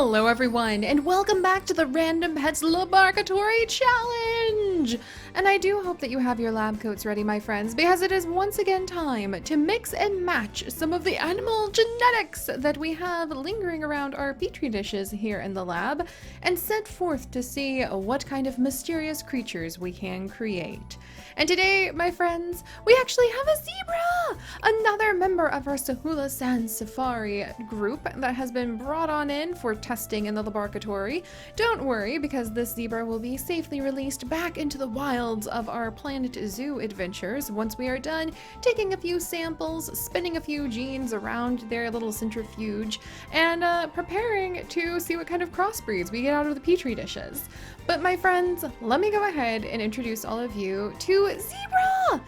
Hello everyone, and welcome back to the Random Pets LaBARKatory Challenge! And I do hope that you have your lab coats ready, my friends, because it is once again time to mix and match some of the animal genetics that we have lingering around our petri dishes here in the lab, and set forth to see what kind of mysterious creatures we can create. And today, my friends, we actually have a zebra! Another member of our Sahula Sand Safari group that has been brought on in for testing in the LaBARKatory. Don't worry, because this zebra will be safely released back into the wilds of our Planet Zoo adventures once we are done taking a few samples, spinning a few genes around their little centrifuge, and preparing to see what kind of crossbreeds we get out of the petri dishes. But my friends, let me go ahead and introduce all of you to Zebra!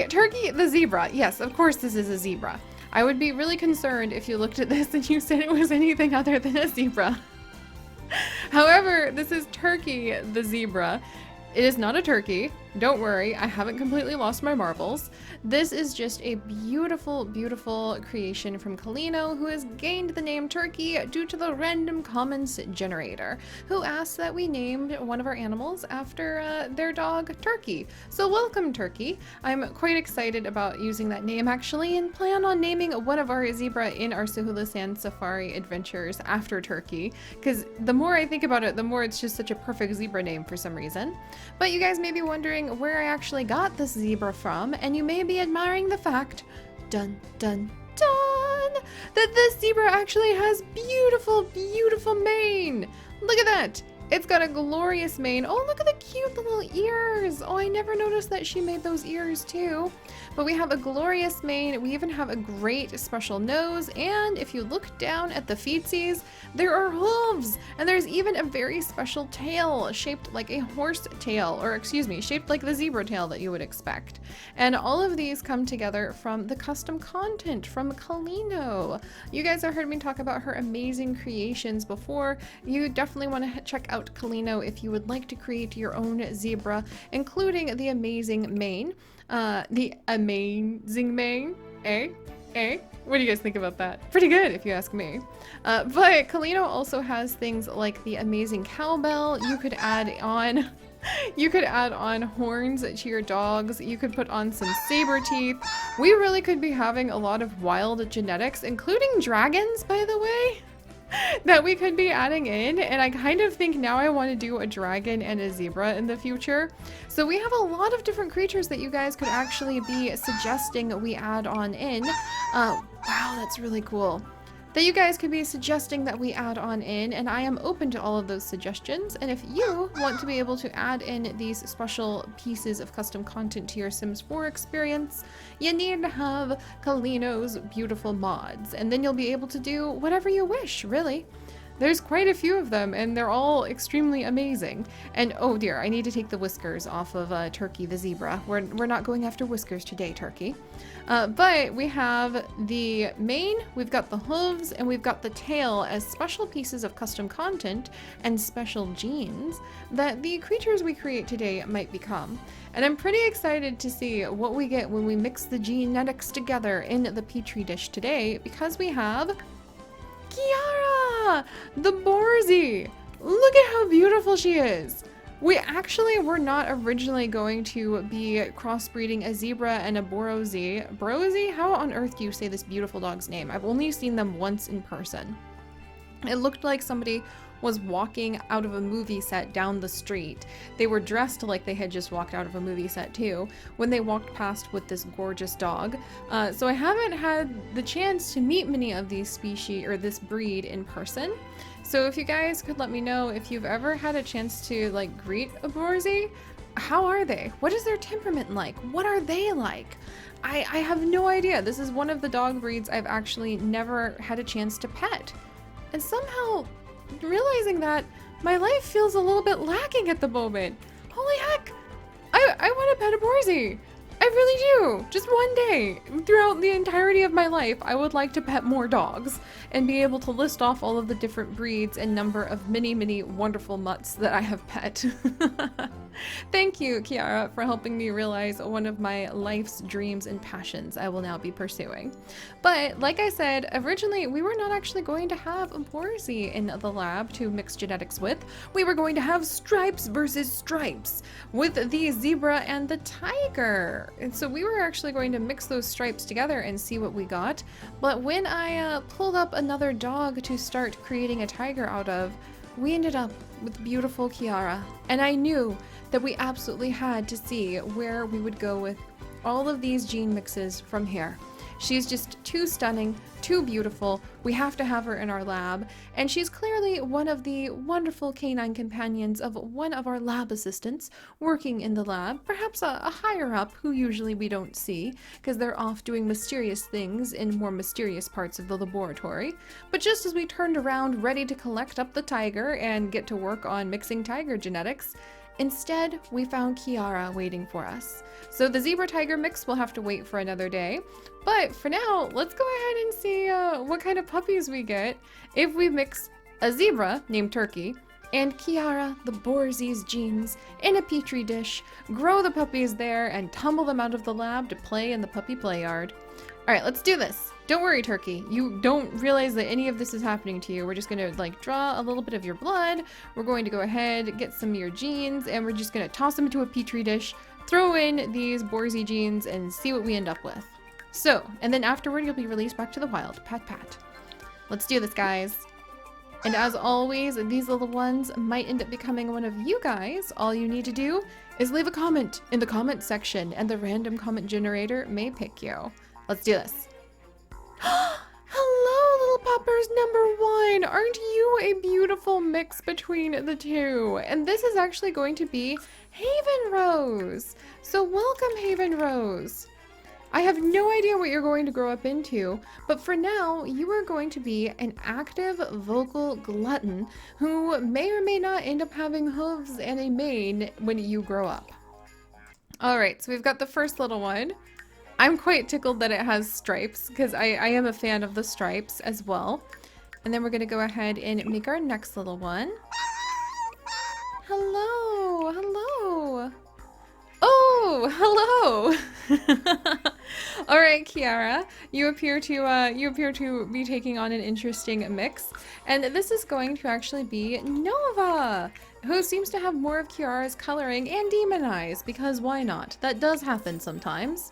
Turkey the zebra. Yes, of course this is a zebra. I would be really concerned if you looked at this and you said it was anything other than a zebra. However, this is Turkey the zebra. It is not a turkey. Don't worry, I haven't completely lost my marbles. This is just a beautiful, beautiful creation from Kalino, who has gained the name Turkey due to the random comments generator, who asked that we named one of our animals after their dog, Turkey. So welcome, Turkey. I'm quite excited about using that name, actually, and plan on naming one of our zebra in our Sahula Sand Safari adventures after Turkey, because the more I think about it, the more it's just such a perfect zebra name for some reason. But you guys may be wondering where I actually got this zebra from, and you may be admiring the fact, dun dun dun, that this zebra actually has beautiful, beautiful mane. Look at that. It's got a glorious mane. Oh, look at the cute little ears. Oh, I never noticed that she made those ears too. But we have a glorious mane. We even have a great special nose. And if you look down at the feetsies, there are hooves. And there's even a very special tail shaped like a horse tail, or excuse me, shaped like the zebra tail that you would expect. And all of these come together from the custom content from Kalino. You guys have heard me talk about her amazing creations before. You definitely want to check out Kalino if you would like to create your own zebra, including the amazing mane. What do you guys think about that? Pretty good, if you ask me. But Kalino also has things like the amazing cowbell. You could add on horns to your dogs. You could put on some saber teeth. We really could be having a lot of wild genetics, including dragons, by the way, that we could be adding in. And I kind of think now I want to do a dragon and a zebra in the future. So we have a lot of different creatures that you guys could actually be suggesting we add on in. Wow, that's really cool. That you guys could be suggesting that we add on in, and I am open to all of those suggestions. And if you want to be able to add in these special pieces of custom content to your Sims 4 experience, you need to have Kalino's beautiful mods, and then you'll be able to do whatever you wish, really. There's quite a few of them, and they're all extremely amazing. And oh dear, I need to take the whiskers off of Turkey the zebra. We're not going after whiskers today, Turkey. But we have the mane, we've got the hooves, and we've got the tail as special pieces of custom content and special genes that the creatures we create today might become. And I'm pretty excited to see what we get when we mix the genetics together in the petri dish today, because we have Kiara, the BORZOI. Look at how beautiful she is. We actually were not originally going to be crossbreeding a zebra and a BORZOI. BORZOI? How on earth do you say this beautiful dog's name? I've only seen them once in person. It looked like somebody was walking out of a movie set down the street. They were dressed like they had just walked out of a movie set too when they walked past with this gorgeous dog. So I haven't had the chance to meet many of these species or this breed in person. So if you guys could let me know if you've ever had a chance to like greet a BORZOI, how are they? What is their temperament like? What are they like? I have no idea. This is one of the dog breeds I've actually never had a chance to pet. And somehow realizing that my life feels a little bit lacking at the moment. Holy heck! I want to pet a BORZOI. I really do. Just one day, throughout the entirety of my life, I would like to pet more dogs and be able to list off all of the different breeds and number of many, many wonderful mutts that I have pet. Thank you, Kiara, for helping me realize one of my life's dreams and passions I will now be pursuing. But like I said, originally we were not actually going to have a BORZOI in the lab to mix genetics with. We were going to have stripes versus stripes with the zebra and the tiger. And so we were actually going to mix those stripes together and see what we got. But when I pulled up another dog to start creating a tiger out of, we ended up with beautiful Kiara. And I knew that we absolutely had to see where we would go with all of these gene mixes from here. She's just too stunning, too beautiful. We have to have her in our lab, and she's clearly one of the wonderful canine companions of one of our lab assistants working in the lab, perhaps a higher up who usually we don't see because they're off doing mysterious things in more mysterious parts of the laboratory. But just as we turned around ready to collect up the tiger and get to work on mixing tiger genetics, instead, we found Kiara waiting for us. So the zebra-tiger mix will have to wait for another day. But for now, let's go ahead and see what kind of puppies we get if we mix a zebra named Turkey and Kiara, the BORZOI's genes, in a petri dish, grow the puppies there, and tumble them out of the lab to play in the puppy play yard. All right, let's do this. Don't worry, Turkey. You don't realize that any of this is happening to you. We're just gonna like draw a little bit of your blood. We're going to go ahead, get some of your genes, and we're just gonna toss them into a petri dish, throw in these BORZOI genes, and see what we end up with. So, and then afterward, you'll be released back to the wild. Pat, pat. Let's do this, guys. And as always, these little ones might end up becoming one of you guys. All you need to do is leave a comment in the comment section, and the random comment generator may pick you. Let's do this. Hello, little puppers number 1. Aren't you a beautiful mix between the two? And this is actually going to be Haven Rose. So welcome, Haven Rose. I have no idea what you're going to grow up into, but for now, you are going to be an active vocal glutton who may or may not end up having hooves and a mane when you grow up. All right, so we've got the first little one. I'm quite tickled that it has stripes because I am a fan of the stripes as well. And then we're gonna go ahead and make our next little one. Hello, hello. Oh, hello. All right, Kiara, you appear to be taking on an interesting mix, and this is going to actually be Nova, who seems to have more of Kiara's coloring and demon eyes, because why not? That does happen sometimes.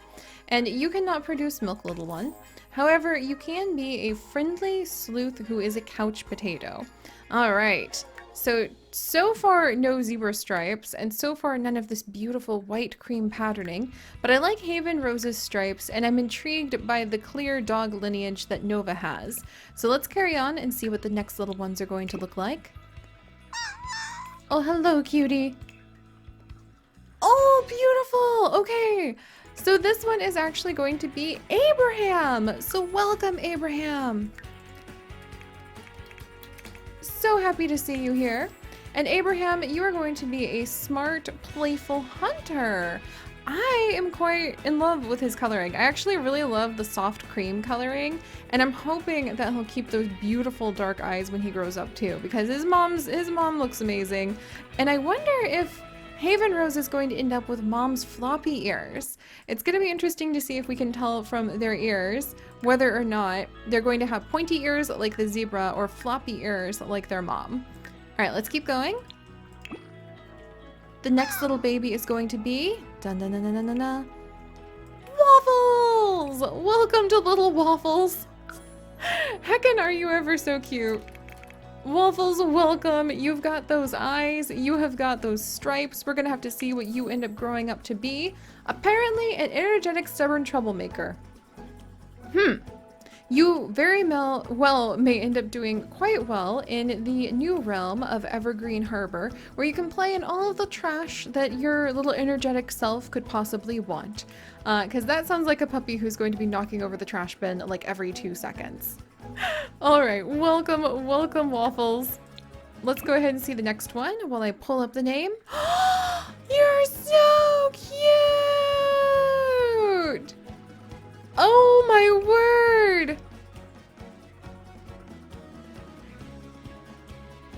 And you cannot produce milk, little one. However, you can be a friendly sleuth who is a couch potato. All right. So far, no zebra stripes, and so far none of this beautiful white cream patterning, but I like Haven Rose's stripes, and I'm intrigued by the clear dog lineage that Nova has. So let's carry on and see what the next little ones are going to look like. Oh, hello, cutie. Oh, beautiful. Okay, so this one is actually going to be Abraham. So welcome, Abraham. So happy to see you here. And Abraham, you are going to be a smart, playful hunter. I am quite in love with his coloring. I actually really love the soft cream coloring, and I'm hoping that he'll keep those beautiful dark eyes when he grows up too, because his mom looks amazing. And I wonder if Haven Rose is going to end up with mom's floppy ears. It's going to be interesting to see if we can tell from their ears whether or not they're going to have pointy ears like the zebra or floppy ears like their mom. All right, let's keep going. The next little baby is going to be Waffles! Welcome to little Waffles. Heckin', are you ever so cute? Waffles, welcome. You've got those eyes. You have got those stripes. We're gonna have to see what you end up growing up to be. Apparently an energetic, stubborn troublemaker. You very well may end up doing quite well in the new realm of Evergreen Harbor, where you can play in all of the trash that your little energetic self could possibly want. Because that sounds like a puppy who's going to be knocking over the trash bin like every 2 seconds. All right, welcome, Waffles. Let's go ahead and see the next one while I pull up the name. You're so cute! Oh my word!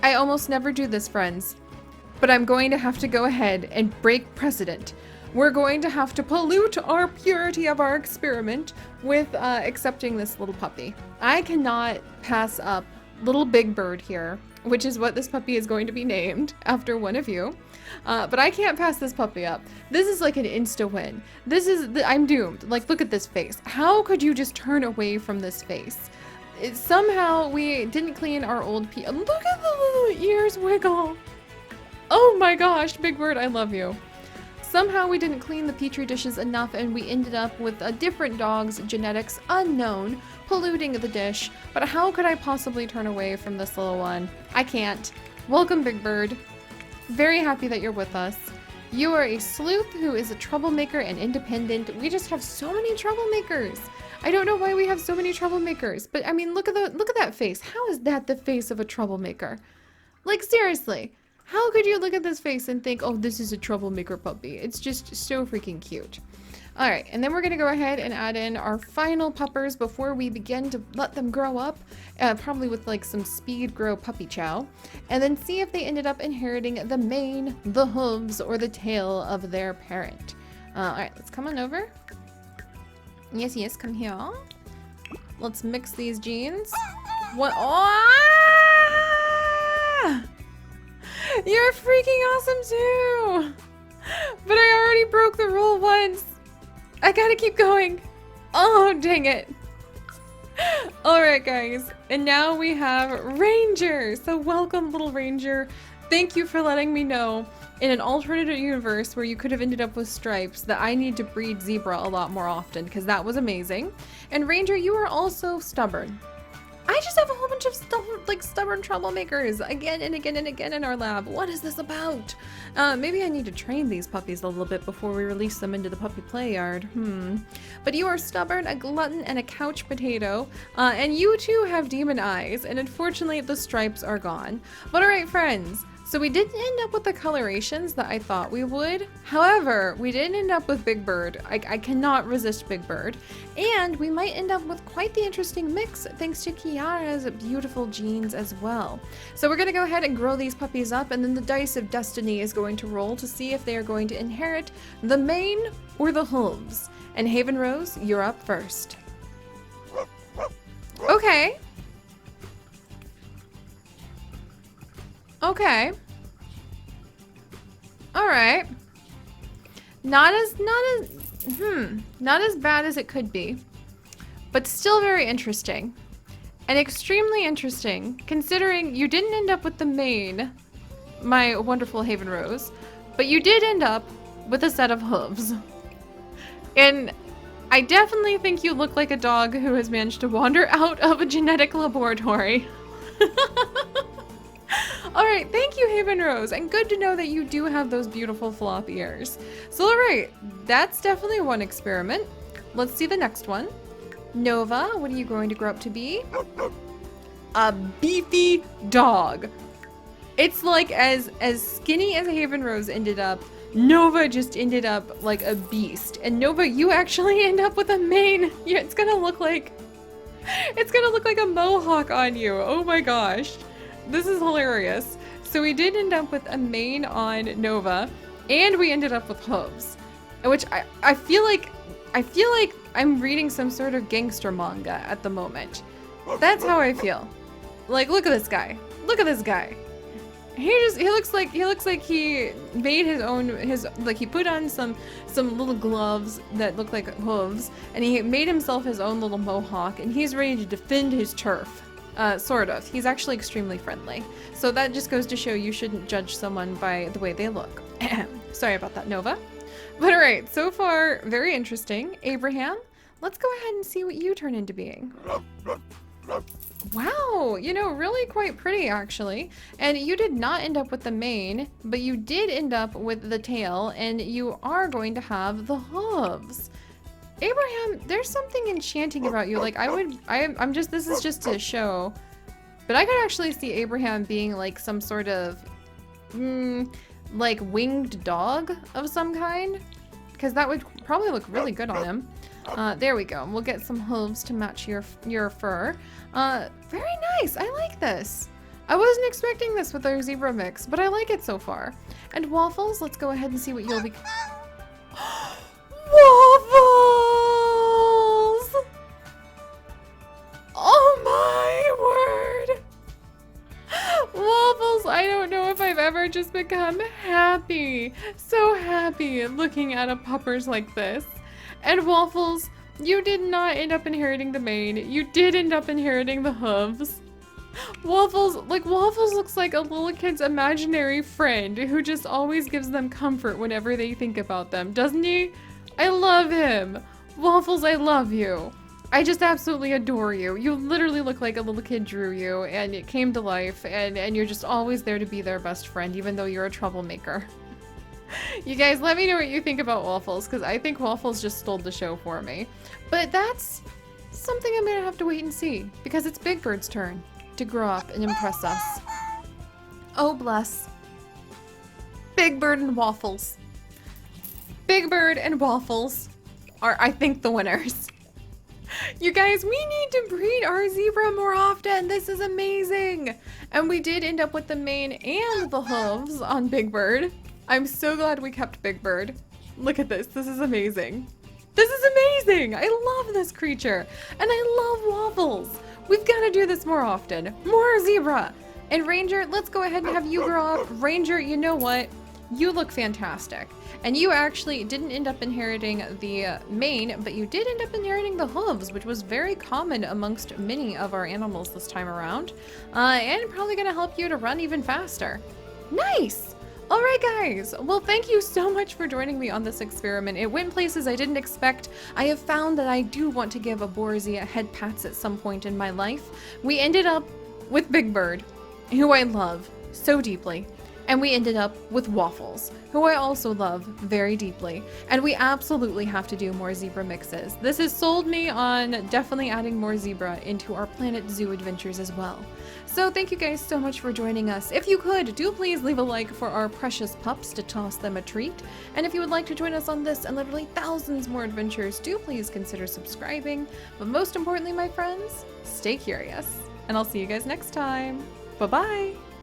I almost never do this, friends, but I'm going to have to go ahead and break precedent. We're going to have to pollute our purity of our experiment with accepting this little puppy. I cannot pass up little Big Bird here, which is what this puppy is going to be named after one of you. But I can't pass this puppy up. This is like an insta win. I'm doomed. Like, look at this face. How could you just turn away from this face? Somehow we didn't clean our old pee. Look at the little ears wiggle. Oh my gosh, Big Bird, I love you. Somehow we didn't clean the petri dishes enough and we ended up with a different dog's genetics unknown, polluting the dish. But how could I possibly turn away from this little one? I can't. Welcome, Big Bird. Very happy that you're with us. You are a sleuth who is a troublemaker and independent. We just have so many troublemakers. I don't know why we have so many troublemakers, but I mean, look at that face. How is that the face of a troublemaker? Like, seriously. How could you look at this face and think, oh, this is a troublemaker puppy? It's just so freaking cute. All right, and then we're gonna go ahead and add in our final puppers before we begin to let them grow up, probably with like some speed grow puppy chow, and then see if they ended up inheriting the mane, the hooves, or the tail of their parent. All right, let's come on over. Yes, yes, come here. Let's mix these genes. What? Oh! You're freaking awesome too! But I already broke the rule once. I gotta keep going. Oh, dang it. Alright, guys. And now we have Ranger. So welcome, little Ranger. Thank you for letting me know in an alternate universe where you could have ended up with stripes that I need to breed zebra a lot more often, because that was amazing. And Ranger, you are also stubborn. I just have a whole bunch of stubborn troublemakers again and again and again in our lab. What is this about? Maybe I need to train these puppies a little bit before we release them into the puppy play yard. But you are stubborn, a glutton, and a couch potato. And you too have demon eyes. And unfortunately, the stripes are gone. But alright, friends. So we didn't end up with the colorations that I thought we would. However, we didn't end up with Big Bird. I cannot resist Big Bird. And we might end up with quite the interesting mix thanks to Kiara's beautiful genes as well. So we're going to go ahead and grow these puppies up, and then the dice of destiny is going to roll to see if they are going to inherit the mane or the hooves. And Haven Rose, you're up first. Okay. Okay. All right. Not as bad as it could be, but still very interesting. And extremely interesting, considering you didn't end up with the mane, my wonderful Haven Rose, but you did end up with a set of hooves. And I definitely think you look like a dog who has managed to wander out of a genetic laboratory. Alright, thank you, Haven Rose, and good to know that you do have those beautiful flop ears. So alright, that's definitely one experiment. Let's see the next one. Nova, what are you going to grow up to be? A beefy dog. It's like as skinny as Haven Rose ended up, Nova just ended up like a beast. And Nova, you actually end up with a mane. It's gonna look like a mohawk on you. Oh my gosh. This is hilarious. So we did end up with a mane on Nova, and we ended up with hooves, which I feel like I'm reading some sort of gangster manga at the moment. That's how I feel. Like, look at this guy. Look at this guy. He looks like he made his own he put on some little gloves that look like hooves, and he made himself his own little mohawk, and he's ready to defend his turf. Sort of. He's actually extremely friendly. So that just goes to show you shouldn't judge someone by the way they look. Sorry about that, Nova. But alright, so far, very interesting. Abraham, let's go ahead and see what you turn into being. Wow, you know, really quite pretty actually. And you did not end up with the mane, but you did end up with the tail, and you are going to have the hooves. Abraham, there's something enchanting about you. Like, this is just to show, but I could actually see Abraham being like some sort of, like winged dog of some kind, because that would probably look really good on him. There we go. We'll get some hooves to match your fur. Very nice. I like this. I wasn't expecting this with our zebra mix, but I like it so far. And Waffles, let's go ahead and see what you'll be... Waffles! Oh my word! Waffles, I don't know if I've ever just become happy. So happy looking at a puppers like this. And Waffles, you did not end up inheriting the mane. You did end up inheriting the hooves. Waffles looks like a little kid's imaginary friend who just always gives them comfort whenever they think about them, doesn't he? I love him. Waffles, I love you. I just absolutely adore you. You literally look like a little kid drew you and it came to life and you're just always there to be their best friend even though you're a troublemaker. You guys, let me know what you think about Waffles because I think Waffles just stole the show for me. But that's something I'm gonna have to wait and see because it's Big Bird's turn to grow up and impress us. Oh, bless. Big Bird and Waffles. Big Bird and Waffles are, I think, the winners. You guys, we need to breed our zebra more often. This is amazing. And we did end up with the mane and the hooves on Big Bird. I'm so glad we kept Big Bird. Look at this. This is amazing. This is amazing. I love this creature. And I love Waffles. We've got to do this more often. More zebra. And Ranger, let's go ahead and have you grow up. Ranger, you know what? You look fantastic. And you actually didn't end up inheriting the mane, but you did end up inheriting the hooves, which was very common amongst many of our animals this time around. And probably going to help you to run even faster. Nice! All right, guys. Well, thank you so much for joining me on this experiment. It went places I didn't expect. I have found that I do want to give a BORZOI a head pats at some point in my life. We ended up with Big Bird, who I love so deeply. And we ended up with Waffles, who I also love very deeply. And we absolutely have to do more zebra mixes. This has sold me on definitely adding more zebra into our Planet Zoo adventures as well. So thank you guys so much for joining us. If you could, do please leave a like for our precious pups to toss them a treat. And if you would like to join us on this and literally thousands more adventures, do please consider subscribing. But most importantly, my friends, stay curious. And I'll see you guys next time. Bye-bye.